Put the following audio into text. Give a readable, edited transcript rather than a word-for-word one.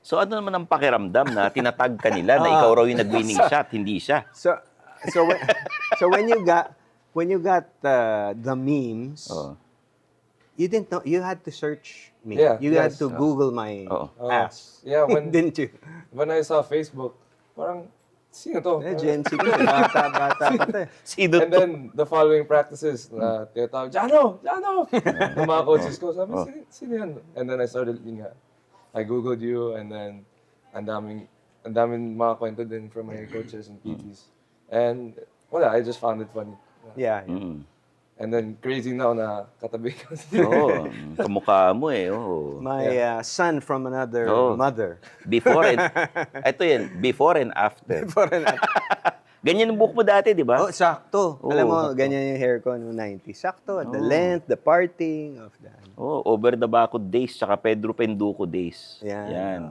So ano naman ang pakiramdam na tinatag ka nila na ikaw raw yung nag-winning shot, hindi siya? So when you got the memes, you didn't know, you had to search me. Yeah, You had to Google my ass. Yeah, Didn't you? when I saw Facebook, parang, sino to? Gen Z kasi, bata pa to. Sino And to? then, the following practices, tinatawag, Janno! Janno! Yung mga coaches ko, sabi, sino yan? And then I started, yun nga, I Googled you, and then, ang daming mga kwento din from my coaches and PTs. And, wala, I just found it funny. Yeah. And then, crazy now na katabi ko. Oo, kamukha mo eh. Oo. My son from another mother. Before and, ito yan, before and after. Ganyan ang buhok mo dati, di ba? Oh, sakto. Oo, Alam mo, sakto. ganyan yung hair ko noong 90s. Sakto. The length, the parting of the... Oh, over the Bacot days, tsaka Pedro Penduko days. Yan. Yan.